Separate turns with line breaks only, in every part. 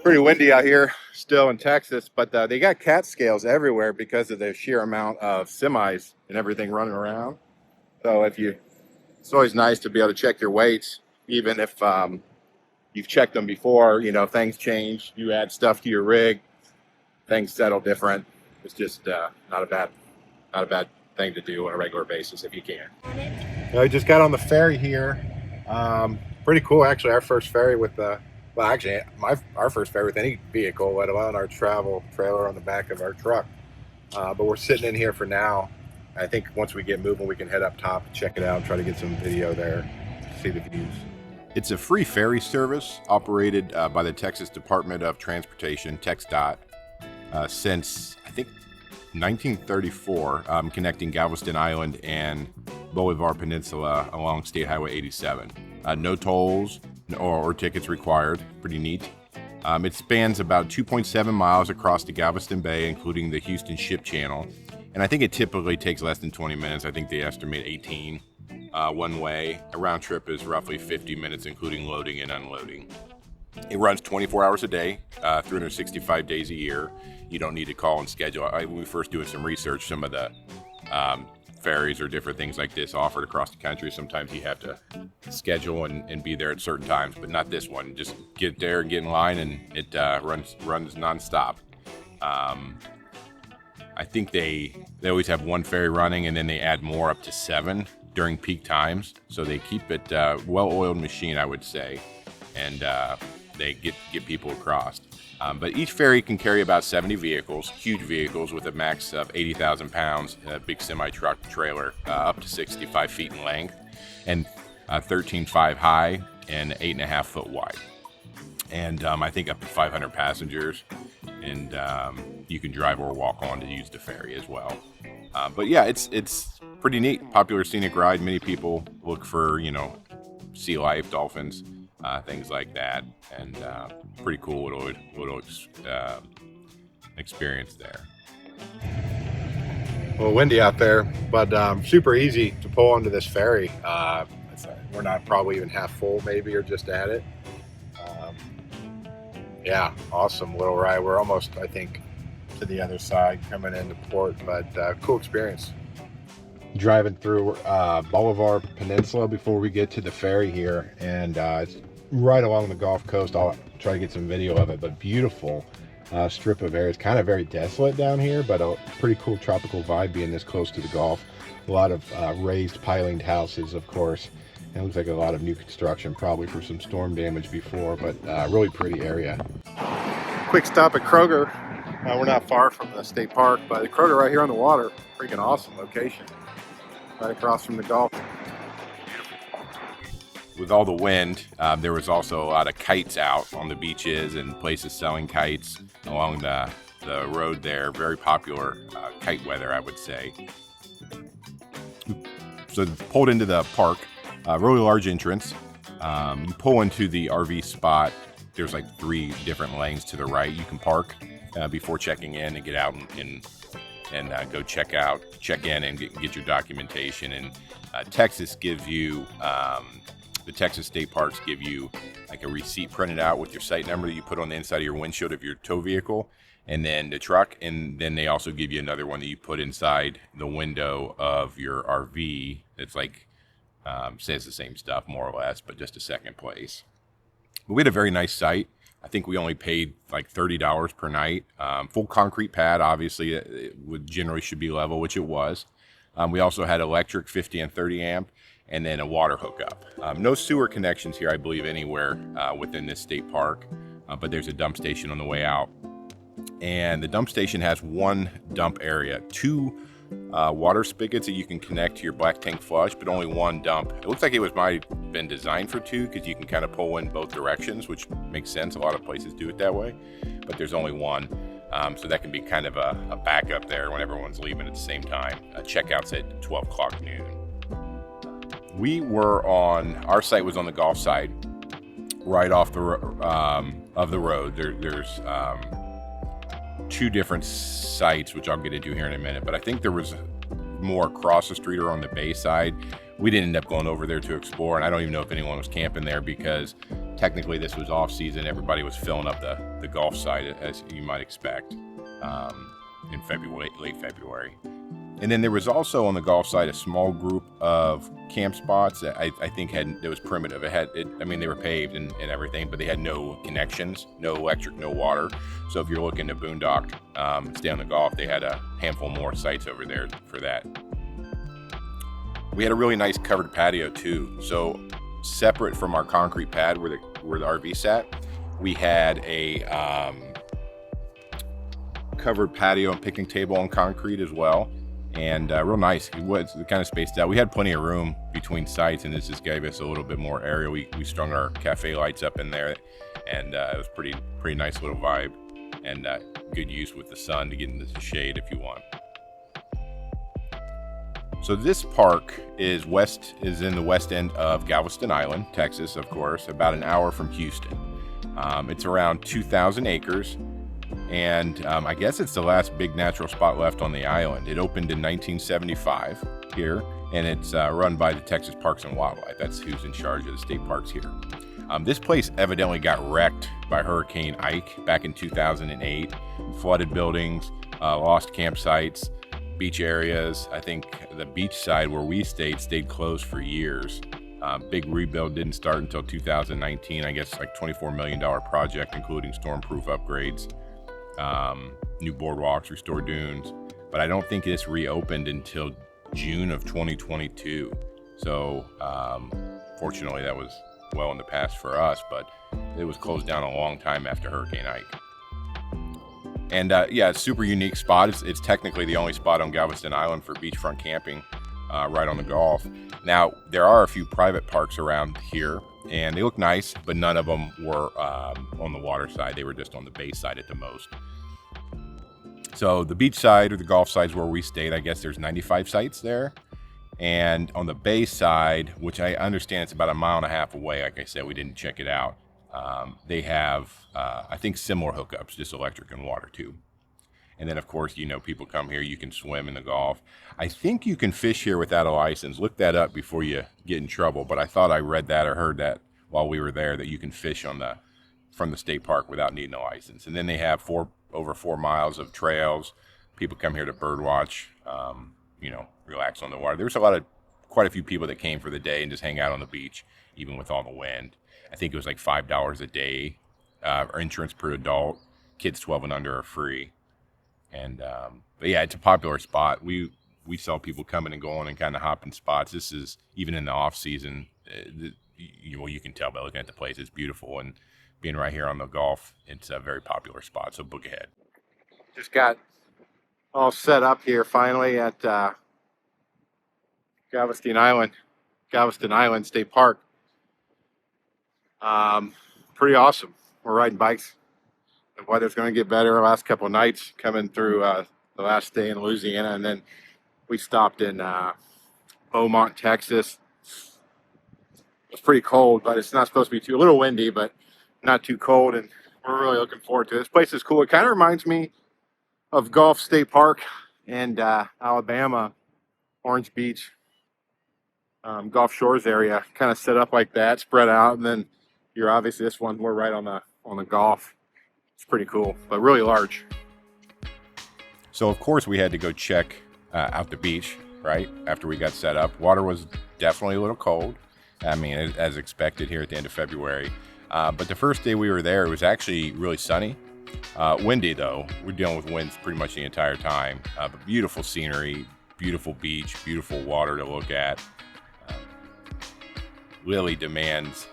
Pretty windy out here still in Texas, but they got cat scales everywhere because of the sheer amount of semis and everything running around. So it's always nice to be able to check your weights, even if you've checked them before. You know, things change, you add stuff to your rig, things settle different. It's just not a bad thing to do on a regular basis if you can. I just got on the ferry here. Pretty cool, actually. Our first ferry with well, actually, our first ferry with any vehicle, let alone our travel trailer on the back of our truck. But we're sitting in here for now. I think once we get moving, we can head up top, check it out, and try to get some video there, see the views.
It's a free ferry service operated by the Texas Department of Transportation, TxDOT, since, I think, 1934, connecting Galveston Island and Bolivar Peninsula along State Highway 87. No tolls or tickets required. Pretty neat. It spans about 2.7 miles across the Galveston Bay, including the Houston Ship Channel. And I think it typically takes less than 20 minutes. I think they estimate 18 one way. A round trip is roughly 50 minutes, including loading and unloading. It runs 24 hours a day, 365 days a year. You don't need to call and schedule. When we first doing some research, some of the ferries or different things like this offered across the country. Sometimes you have to schedule and be there at certain times, but not this one. Just get there and get in line, and it runs nonstop. I think they always have one ferry running, and then they add more, up to 7 during peak times. So they keep it well-oiled machine, I would say, and they get people across. But each ferry can carry about 70 vehicles, huge vehicles with a max of 80,000 pounds, a big semi-truck trailer, up to 65 feet in length, and 13.5 high and 8.5 foot wide. And I think up to 500 passengers, and you can drive or walk on to use the ferry as well. But yeah, it's pretty neat, popular scenic ride. Many people look for, sea life, dolphins, things like that, and pretty cool little experience there.
Well, windy out there, but super easy to pull onto this ferry. We're not probably even half full, maybe, or just at it. Yeah, awesome little ride. We're almost, I think, to the other side coming into port, but cool experience. Driving through Bolivar Peninsula before we get to the ferry here, and it's right along the Gulf Coast. I'll try to get some video of it, but beautiful strip of area. It's kind of very desolate down here, but a pretty cool tropical vibe being this close to the Gulf. A lot of raised pilinged houses, of course. It looks like a lot of new construction, probably for some storm damage before, but really pretty area. Quick stop at Kroger. We're not far from the state park, but the Kroger right here on the water. Freaking awesome location. Right across from the Gulf.
With all the wind, there was also a lot of kites out on the beaches and places selling kites along the road there. Very popular kite weather, I would say. So pulled into the park, really large entrance. You pull into the RV spot. There's like 3 different lanes to the right. You can park before checking in and get out and go check in and get your documentation. And Texas gives you, the Texas state parks give you like a receipt printed out with your site number that you put on the inside of your windshield of your tow vehicle and then the truck. And then they also give you another one that you put inside the window of your RV. It's like, says the same stuff more or less, but just a second place. But we had a very nice site. I think we only paid like $30 per night. Full concrete pad, obviously, it generally should be level, which it was. We also had electric 50 and 30 amp, and then a water hookup. No sewer connections here, I believe, anywhere within this state park, but there's a dump station on the way out. And the dump station has 1 dump area, 2 water spigots that you can connect to your black tank flush, but only 1 dump. It looks like it was been designed for two because you can kind of pull in both directions, which makes sense. A lot of places do it that way, but there's only one. So that can be kind of a backup there when everyone's leaving at the same time. Checkout's at 12 o'clock noon. Our site was on the Gulf side, right off of the road. There's two different sites, which I'll get into here in a minute, but I think there was more across the street or on the bay side. We didn't end up going over there to explore, and I don't even know if anyone was camping there because technically this was off season. Everybody was filling up the Gulf side, as you might expect, in February, late February. And then there was also on the Gulf side a small group of camp spots that I think it was primitive. They were paved and everything, but they had no connections, no electric, no water. So if you're looking to boondock, stay on the Gulf, they had a handful more sites over there for that. We had a really nice covered patio too. So separate from our concrete pad where the RV sat, we had a covered patio and picnic table on concrete as well. And real nice. It was kind of spaced out. We had plenty of room between sites, and this just gave us a little bit more area. We strung our cafe lights up in there, and it was pretty nice little vibe, and good use with the sun to get into the shade if you want. So this park is in the west end of Galveston Island, Texas, of course, about an hour from Houston. It's around 2,000 acres. And I guess it's the last big natural spot left on the island. It opened in 1975 here, and it's run by the Texas Parks and Wildlife. That's who's in charge of the state parks here. This place evidently got wrecked by Hurricane Ike back in 2008. Flooded buildings, lost campsites, beach areas. I think the beach side where we stayed closed for years. Big rebuild didn't start until 2019. I guess like $24 million project, including stormproof upgrades. New boardwalks, restored dunes, but I don't think this reopened until June of 2022. So fortunately that was well in the past for us, but it was closed down a long time after Hurricane Ike. And it's a super unique spot. It's technically the only spot on Galveston Island for beachfront camping, right on the Gulf. Now there are a few private parks around here, and they look nice, but none of them were on the water side. They were just on the bay side at the most. So the beach side or the Gulf side is where we stayed. I guess there's 95 sites there. And on the bay side, which I understand it's about a mile and a half away, like I said, we didn't check it out. They have, I think, similar hookups, just electric and water too. And then, of course, people come here, you can swim in the Gulf. I think you can fish here without a license. Look that up before you get in trouble. But I thought I read that or heard that while we were there, that you can fish from the state park without needing a license. And then they have over 4 miles of trails. People come here to bird watch, relax on the water. There's quite a few people that came for the day and just hang out on the beach, even with all the wind. I think it was like $5 a day, insurance per adult. Kids 12 and under are free. And but yeah, it's a popular spot. We saw people coming and going and kind of hopping spots. This is even in the off season. You can tell by looking at the place. It's beautiful, and being right here on the Gulf, it's a very popular spot. So book ahead.
Just got all set up here finally at Galveston Island State Park. Pretty awesome. We're riding bikes. The weather's going to get better. The last couple of nights coming through the last day in Louisiana, and then we stopped in Beaumont, Texas. It's pretty cold, but it's not supposed to be a little windy, but not too cold, and we're really looking forward to it. This place is cool. It kind of reminds me of Gulf State Park and Alabama, Orange Beach, Gulf Shores area, kind of set up like that, spread out, and then you're obviously this one. We're right on the Gulf. It's pretty cool, but really large.
So of course we had to go check out the beach right after we got set up. Water was definitely a little cold. I mean, as expected here at the end of February. But the first day we were there, it was actually really sunny. Windy though. We're dealing with winds pretty much the entire time. But beautiful scenery, beautiful beach, beautiful water to look at. Lily demands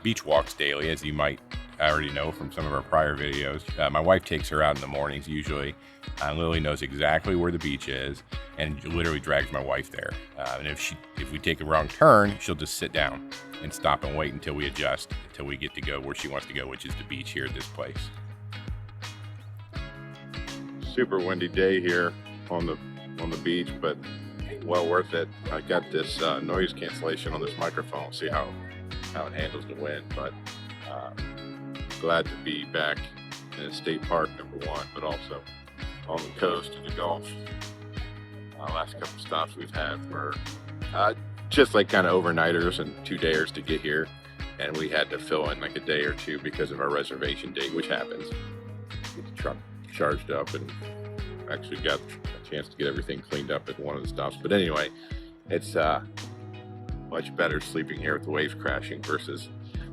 beach walks daily, as you might I already know from some of our prior videos. My wife takes her out in the mornings usually. Lily knows exactly where the beach is and literally drags my wife there. And if we take a wrong turn, she'll just sit down and stop and wait until we adjust, until we get to go where she wants to go, which is the beach here at this place.
Super windy day here on the beach, but well worth it. I got this noise cancellation on this microphone. See how it handles the wind, but glad to be back in a state park, number one, but also on the coast of the Gulf. Last couple stops we've had were just like kind of overnighters and 2-dayers to get here, and we had to fill in like a day or two because of our reservation date, which happens. Get the truck charged up and actually got a chance to get everything cleaned up at one of the stops. But anyway, it's much better sleeping here with the waves crashing versus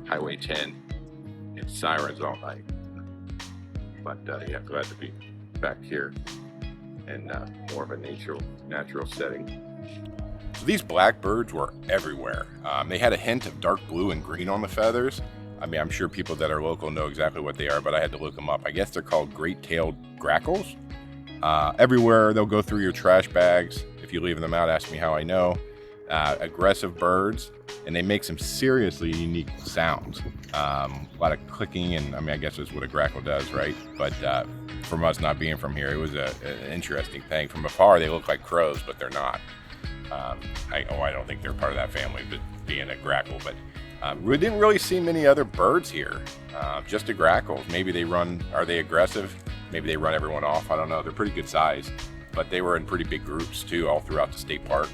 Highway 10 and sirens all night. But yeah, glad to be back here in more of a natural setting.
So these blackbirds were everywhere. They had a hint of dark blue and green on the feathers. I mean, I'm sure people that are local know exactly what they are, but I had to look them up. I guess they're called great-tailed grackles. Everywhere, they'll go through your trash bags. If you leave them out, ask me how I know. Aggressive birds, and they make some seriously unique sounds. A lot of clicking, and I mean, I guess that's what a grackle does, right? But from us not being from here, it was an interesting thing. From afar, they look like crows, but they're not. I don't think they're part of that family, but being a grackle. But we didn't really see many other birds here, just the grackles. Maybe they run, are they aggressive? Maybe they run everyone off. I don't know. They're pretty good size, but they were in pretty big groups too, all throughout the state park.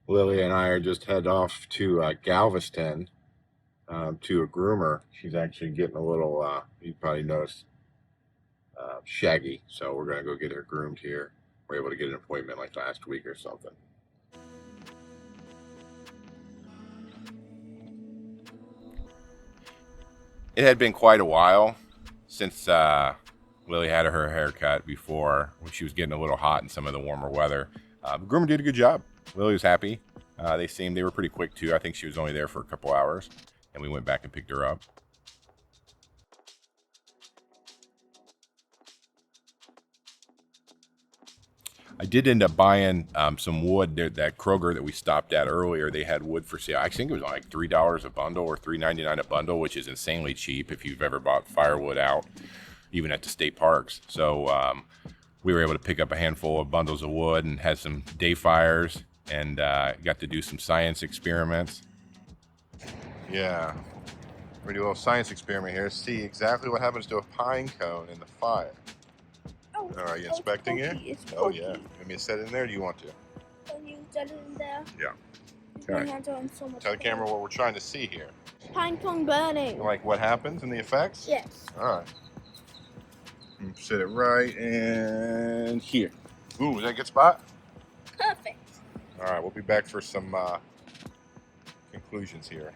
Lily and I are just head off to Galveston to a groomer. She's actually getting a little, you probably noticed, shaggy. So we're going to go get her groomed here. We're able to get an appointment like last week or something.
It had been quite a while since Lily had her haircut before, when she was getting a little hot in some of the warmer weather. The groomer did a good job. Lily was happy. They were pretty quick too. I think she was only there for a couple hours, and we went back and picked her up. I did end up buying some wood. That Kroger that we stopped at earlier, they had wood for sale. I think it was like $3 a bundle or $3.99 a bundle, which is insanely cheap if you've ever bought firewood out, even at the state parks. So we were able to pick up a handful of bundles of wood and had some day fires, and got to do some science experiments.
Yeah, we're doing a little science experiment here. See exactly what happens to a pine cone in the fire.
Oh,
Are you inspecting it? Oh yeah. Want me to set it in there? Or do you want to?
Can you set it in there?
Yeah.
My
Okay.
hands are in so much
Tell the
pain.
camera what we're trying to see here.
Pine cone burning.
Like what happens and the effects?
Yes.
All right. Set it right in here. Ooh, is that a good spot?
Perfect.
All right, we'll be back for some conclusions here.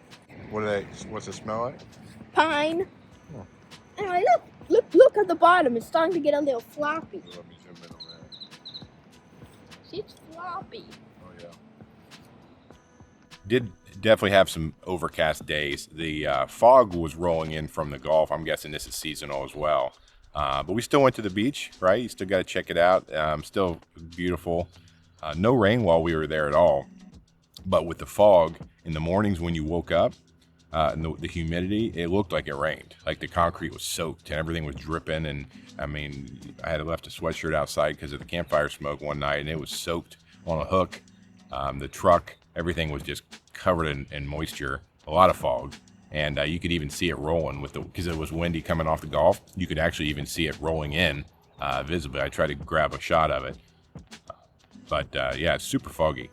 What's it smell like?
Pine.
Oh.
Anyway, look at the bottom. It's starting to get a little floppy.
Let me zoom in on that.
See, it's floppy.
Oh yeah.
Did definitely have some overcast days. The fog was rolling in from the Gulf. I'm guessing this is seasonal as well. But we still went to the beach, right? You still got to check it out. Still beautiful. No rain while we were there at all. But with the fog in the mornings when you woke up, and the humidity, it looked like it rained. Like the concrete was soaked and everything was dripping. And I mean, I had left a sweatshirt outside because of the campfire smoke one night, and it was soaked on a hook. The truck, everything was just covered in moisture, a lot of fog. And you could even see it rolling because it was windy coming off the Gulf. You could actually even see it rolling in visibly. I tried to grab a shot of it. But yeah, it's super foggy.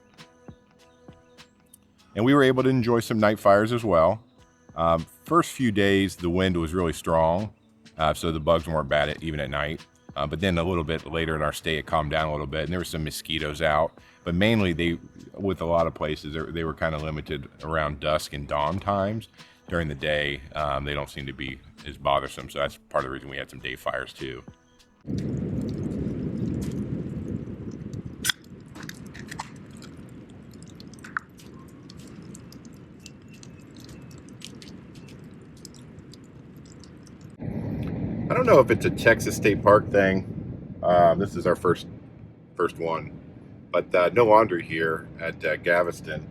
And we were able to enjoy some night fires as well. First few days, the wind was really strong, so the bugs weren't bad even at night. But then a little bit later in our stay, it calmed down a little bit, and there were some mosquitoes out. But mainly, with a lot of places, they were kind of limited around dusk and dawn times. during the day, they don't seem to be as bothersome. So that's part of the reason we had some day fires too.
I don't know if it's a Texas State Park thing. This is our first one, but no laundry here at Galveston,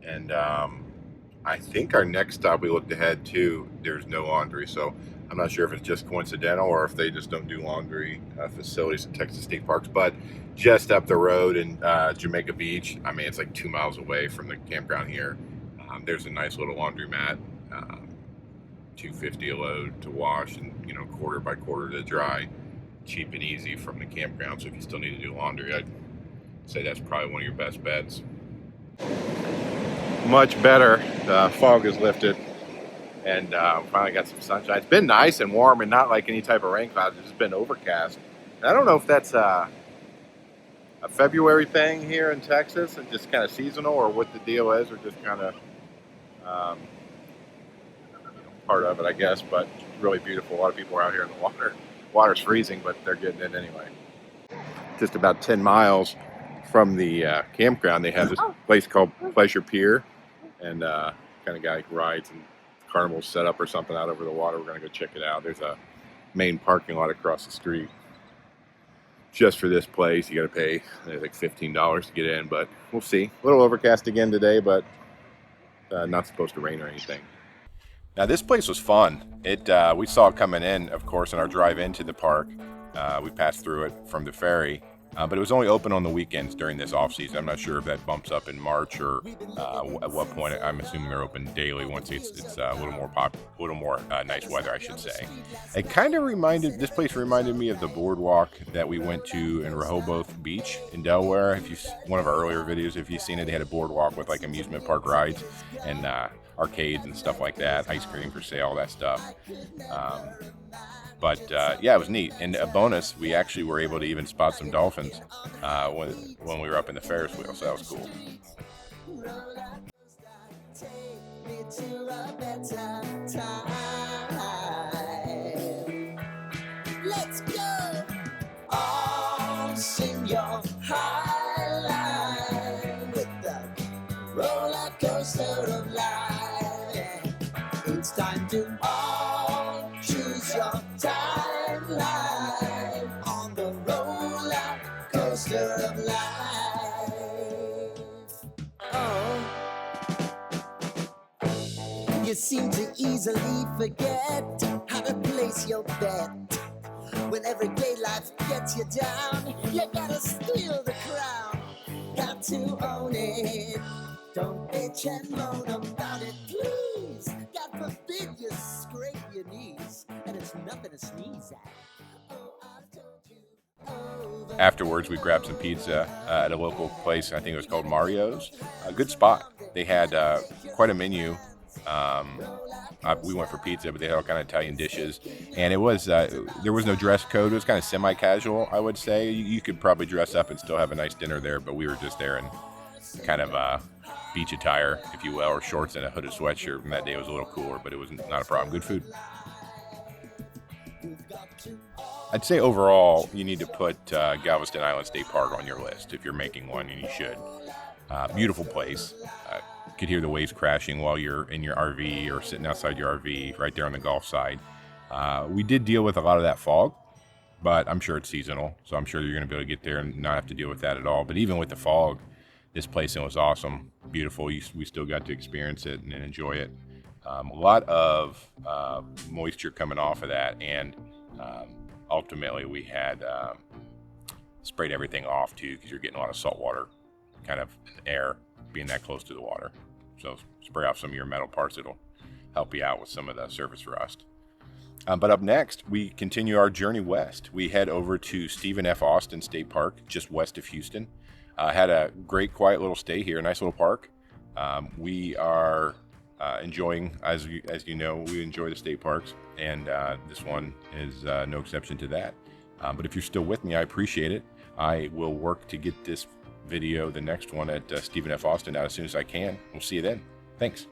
and I think our next stop we looked ahead to, there's no laundry. So I'm not sure if it's just coincidental or if they just don't do laundry facilities at Texas State Parks. But just up the road in Jamaica Beach, I mean, it's like 2 miles away from the campground here. There's a nice little laundromat. $2.50 a load to wash, and quarter by quarter to dry, cheap and easy from the campground. So if you still need to do laundry, I'd say that's probably one of your best bets. Much better. The fog is lifted, and finally got some sunshine. It's been nice and warm, and not like any type of rain clouds. It's just been overcast. And I don't know if that's a February thing here in Texas and just kind of seasonal, or what the deal is, or just kind of part of it, I guess. But really beautiful. A lot of people are out here in the water. Water's freezing, but they're getting in anyway. Just about 10 miles from the campground, they have this place called Pleasure Pier, and kind of got like rides and carnivals set up or something out over the water. We're gonna go check it out. There's a main parking lot across the street just for this place. You got to pay like $15 to get in, but we'll see. A little overcast again today, but not supposed to rain or anything.
Now this place was fun. We saw it coming in, of course, on our drive into the park. We passed through it from the ferry, but it was only open on the weekends during this off season. I'm not sure if that bumps up in March or at what point. I'm assuming they're open daily once it's a little more nice weather, I should say. It kind of this place reminded me of the boardwalk that we went to in Rehoboth Beach in Delaware. One of our earlier videos, if you've seen it, they had a boardwalk with like amusement park rides and arcades and stuff like that, ice cream for sale, all that stuff. But yeah, it was neat. And a bonus, we actually were able to even spot some dolphins when we were up in the Ferris wheel, so that was cool.
Let's go! All sing your high line with the roller coaster of life. It's time to all choose your timeline on the roller coaster of life. Oh, you seem to easily forget how to place your bet. When everyday life gets you down, you gotta steal the crown. Got to own it. Don't bitch and moan about it, please. God forbid you scrape your knees, and it's nothing to sneeze at. Oh, I've told you.
Afterwards, we grabbed some pizza at a local place. I think it was called Mario's. A good spot. They had quite a menu. We went for pizza, but they had all kind of Italian dishes, and it was there was no dress code. It was kind of semi-casual, I would say. You could probably dress up and still have a nice dinner there, but we were just there in kind of beach attire, if you will, or shorts and a hooded sweatshirt. And that day was a little cooler, but it was not a problem. Good food. I'd say overall, you need to put Galveston Island State Park on your list if you're making one, and you should. Beautiful place. You could hear the waves crashing while you're in your RV or sitting outside your RV right there on the Gulf side. We did deal with a lot of that fog, but I'm sure it's seasonal, so I'm sure you're going to be able to get there and not have to deal with that at all. But even with the fog, this place was awesome, beautiful. We still got to experience it and enjoy it. A lot of moisture coming off of that, and ultimately we had sprayed everything off too, because you're getting a lot of salt water kind of in the air being that close to the water. So spray off some of your metal parts. It'll help you out with some of the surface rust. But up next, we continue our journey west. We head over to Stephen F. Austin State Park, just west of Houston. Had a great, quiet little stay here, nice little park. We are enjoying, as you know, we enjoy the state parks, and this one is no exception to that. But if you're still with me, I appreciate it. I will work to get this video, the next one at Stephen F. Austin, out as soon as I can. We'll see you then. Thanks.